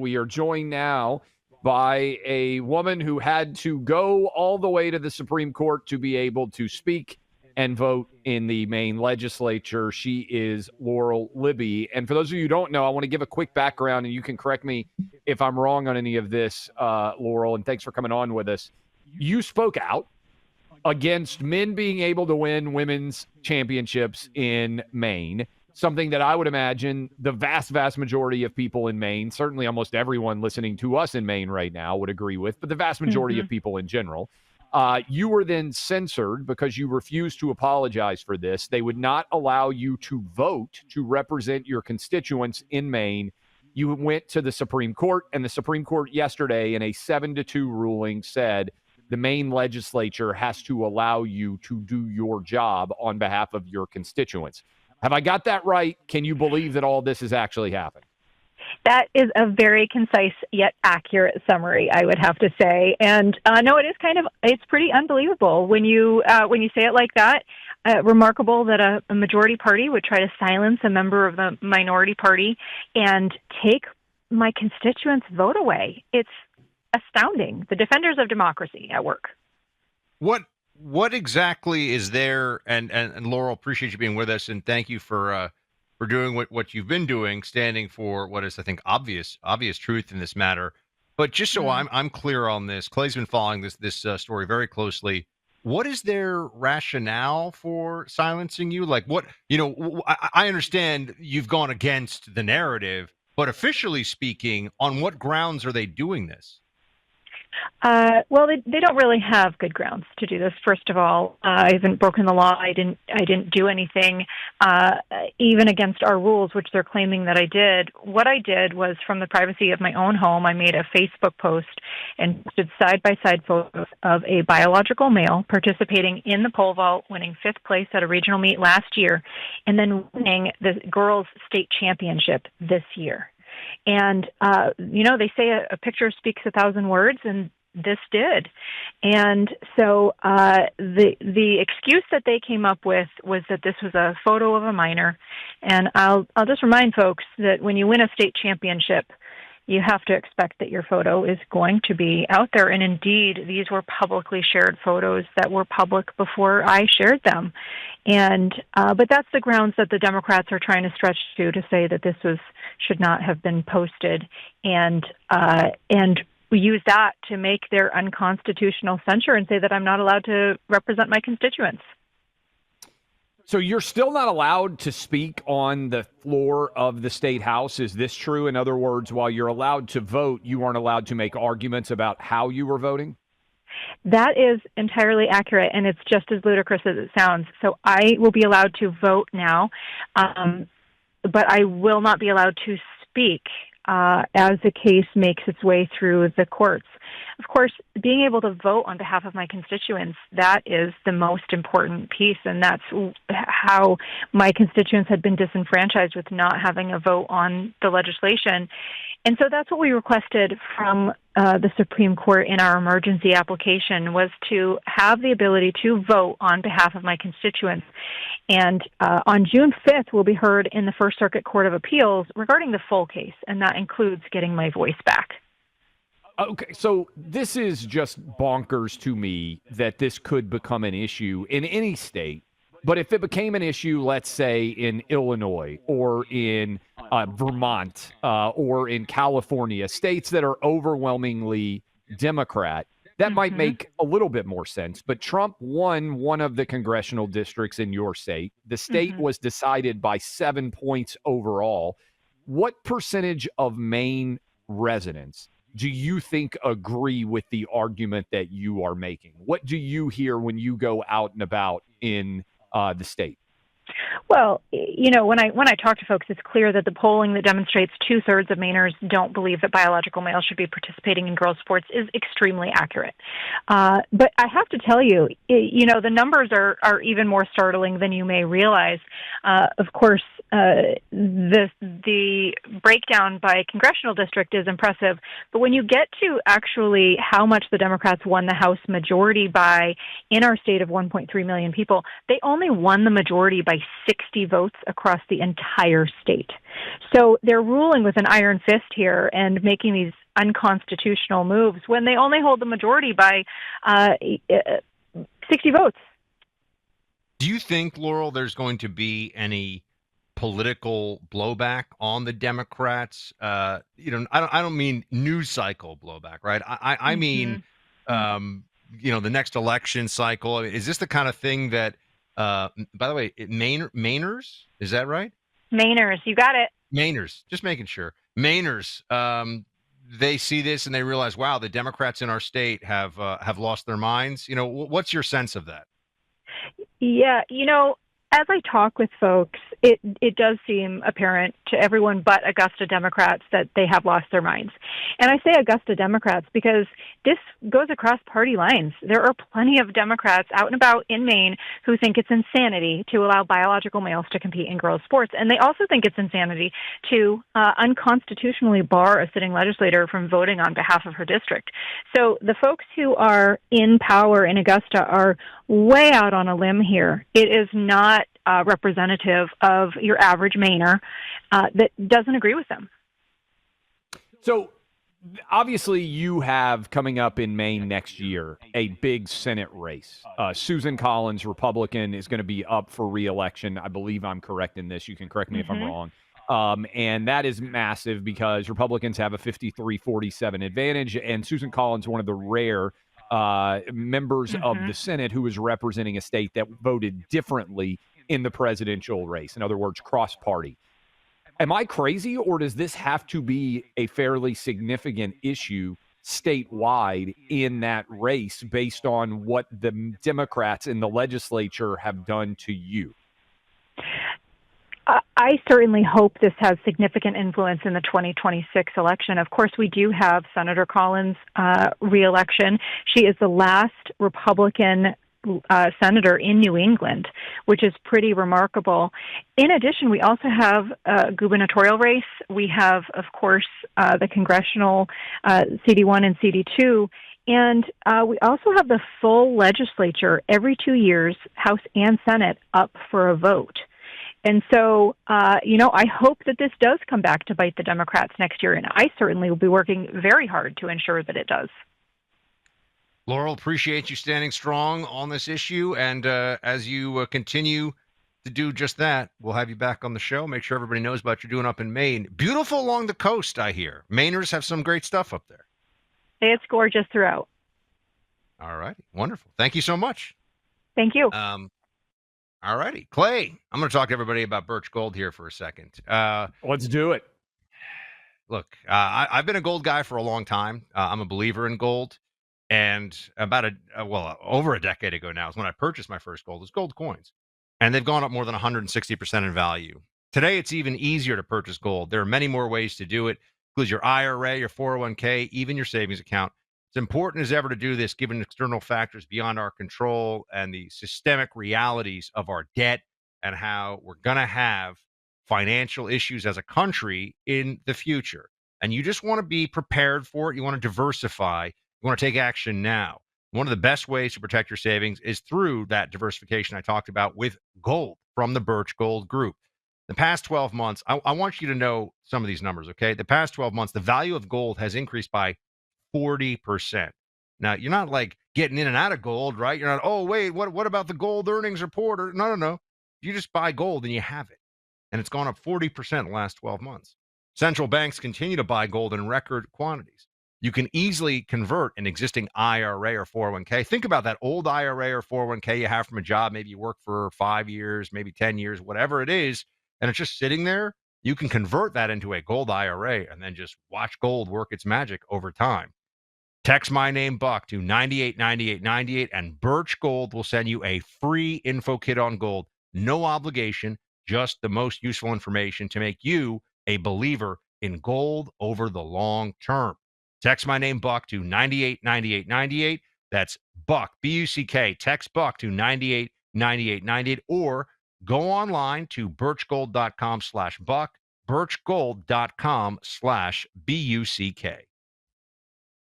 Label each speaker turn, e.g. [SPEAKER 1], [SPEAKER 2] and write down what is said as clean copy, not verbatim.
[SPEAKER 1] We are joined now by a woman who had to go all the way to the Supreme Court to be able to speak and vote in the Maine legislature. She is Laurel Libby. And for those of you who don't know, I want to give a quick background, and you can correct me if I'm wrong on any of this, Laurel, and thanks for coming on with us. You spoke out against men being able to win women's championships in Maine, something that I would imagine the vast, vast majority of people in Maine, certainly almost everyone listening to us in Maine right now would agree with, but the vast majority of people in general. You were then censored because you refused to apologize for this. They would not allow you to vote to represent your constituents in Maine. You went to the Supreme Court, and the Supreme Court yesterday in a 7-2 ruling said the Maine legislature has to allow you to do your job on behalf of your constituents. Have I got that right? Can you believe that all this has actually happened?
[SPEAKER 2] That is a very concise yet accurate summary, I would have to say. And no, it's pretty unbelievable when you say it like that. Remarkable that a majority party would try to silence a member of the minority party and take my constituents' vote away. It's astounding. The defenders of democracy at work.
[SPEAKER 3] What exactly is there? And Laurel, appreciate you being with us, and thank you for doing what you've been doing, standing for what is, I think, obvious truth in this matter. But just so I'm clear on this, Clay's been following this story very closely. What is their rationale for silencing you? Like, what, I understand you've gone against the narrative, but officially speaking, on what grounds are they doing this?
[SPEAKER 2] Well, they don't really have good grounds to do this. First of all, I haven't broken the law. I didn't do anything, even against our rules, which they're claiming that I did. What I did was, from the privacy of my own home, I made a Facebook post and posted side-by-side photos of a biological male participating in the pole vault, winning 5th place at a regional meet last year, and then winning the girls' state championship this year. And, they say a picture speaks 1,000 words, and this did. And so the excuse that they came up with was that this was a photo of a minor. And I'll just remind folks that when you win a state championship, you have to expect that your photo is going to be out there. And indeed, these were publicly shared photos that were public before I shared them. And but that's the grounds that the Democrats are trying to stretch to say that this should not have been posted, and we use that to make their unconstitutional censure and say that I'm not allowed to represent my constituents.
[SPEAKER 1] So you're still not allowed to speak on the floor of the state house. Is this true? In other words, while you're allowed to vote, you aren't allowed to make arguments about how you were voting?
[SPEAKER 2] That is entirely accurate, and it's just as ludicrous as it sounds. So I will be allowed to vote now, but I will not be allowed to speak as the case makes its way through the courts. Of course, being able to vote on behalf of my constituents, that is the most important piece, and that's how my constituents had been disenfranchised with not having a vote on the legislation. And so that's what we requested from the Supreme Court in our emergency application, was to have the ability to vote on behalf of my constituents. And on June 5th, we'll be heard in the First Circuit Court of Appeals regarding the full case, and that includes getting my voice back.
[SPEAKER 1] Okay, so this is just bonkers to me that this could become an issue in any state. But if it became an issue, let's say in Illinois or in Vermont or in California, states that are overwhelmingly Democrat, that might make a little bit more sense. But Trump won one of the congressional districts in your state. The state was decided by 7 points overall. What percentage of Maine residents do you think agree with the argument that you are making? What do you hear when you go out and about in the state?
[SPEAKER 2] Well, when I talk to folks, it's clear that the polling that demonstrates 2/3 of Mainers don't believe that biological males should be participating in girls' sports is extremely accurate. But I have to tell you, the numbers are even more startling than you may realize. Of course, the breakdown by congressional district is impressive, but when you get to actually how much the Democrats won the House majority by in our state of 1.3 million people, they only won the majority by 60 votes across the entire state. So they're ruling with an iron fist here and making these unconstitutional moves when they only hold the majority by 60 votes.
[SPEAKER 3] Do you think, Laurel, there's going to be any political blowback on the Democrats? I don't mean news cycle blowback, right? I mean, the next election cycle. I mean, is this the kind of thing that, by the way, Mainers, is that right?
[SPEAKER 2] Mainers, you got it.
[SPEAKER 3] Mainers, just making sure. Mainers, they see this and they realize, wow, the Democrats in our state have lost their minds. What's your sense of that?
[SPEAKER 2] Yeah, as I talk with folks, it does seem apparent to everyone but Augusta Democrats that they have lost their minds. And I say Augusta Democrats because this goes across party lines. There are plenty of Democrats out and about in Maine who think it's insanity to allow biological males to compete in girls' sports. And they also think it's insanity to unconstitutionally bar a sitting legislator from voting on behalf of her district. So the folks who are in power in Augusta are way out on a limb here. It is not representative of your average Mainer that doesn't agree with them.
[SPEAKER 1] So obviously you have coming up in Maine next year a big Senate race. Susan Collins, Republican, is going to be up for re-election. I believe I'm correct in this. You can correct me if I'm wrong. And that is massive because Republicans have a 53-47 advantage, and Susan Collins, one of the rare members of the Senate who is representing a state that voted differently in the presidential race. In other words, cross-party. Am I crazy, or does this have to be a fairly significant issue statewide in that race based on what the Democrats in the legislature have done to you?
[SPEAKER 2] I certainly hope this has significant influence in the 2026 election. Of course, we do have Senator Collins' re-election. She is the last Republican senator in New England, which is pretty remarkable. In addition, we also have a gubernatorial race. We have, of course, the congressional CD1 and CD2. And we also have the full legislature every 2 years, House and Senate, up for a vote. And so, I hope that this does come back to bite the Democrats next year, and I certainly will be working very hard to ensure that it does.
[SPEAKER 3] Laurel, appreciate you standing strong on this issue, and as you continue to do just that, we'll have you back on the show. Make sure everybody knows about what you're doing up in Maine. Beautiful along the coast, I hear. Mainers have some great stuff up there.
[SPEAKER 2] It's gorgeous throughout.
[SPEAKER 3] All right, wonderful. Thank you so much.
[SPEAKER 2] Thank you.
[SPEAKER 3] All righty. Clay, I'm going to talk to everybody about Birch Gold here for a second.
[SPEAKER 1] Let's do it.
[SPEAKER 3] Look, I've been a gold guy for a long time. I'm a believer in gold. And about over a decade ago now is when I purchased my first gold. It was gold coins. And they've gone up more than 160% in value. Today, it's even easier to purchase gold. There are many more ways to do it. Includes your IRA, your 401k, even your savings account. It's important as ever to do this given external factors beyond our control and the systemic realities of our debt and how we're going to have financial issues as a country in the future. And you just want to be prepared for it. You want to diversify. You want to take action now. One of the best ways to protect your savings is through that diversification I talked about with gold from the Birch Gold Group. The past 12 months, I want you to know some of these numbers, okay? The past 12 months, the value of gold has increased by 40%. Now, you're not like getting in and out of gold, right? You're not, oh, wait, what about the gold earnings report? No. You just buy gold and you have it. And it's gone up 40% in the last 12 months. Central banks continue to buy gold in record quantities. You can easily convert an existing IRA or 401k. Think about that old IRA or 401k you have from a job. Maybe you work for 5 years, maybe 10 years, whatever it is, and it's just sitting there. You can convert that into a gold IRA and then just watch gold work its magic over time. Text my name, Buck, to 989898, and Birch Gold will send you a free info kit on gold. No obligation, just the most useful information to make you a believer in gold over the long term. Text my name, Buck, to 989898. That's Buck, B-U-C-K. Text Buck to 989898, or Go online to birchgold.com/buck, birchgold.com/BUCK.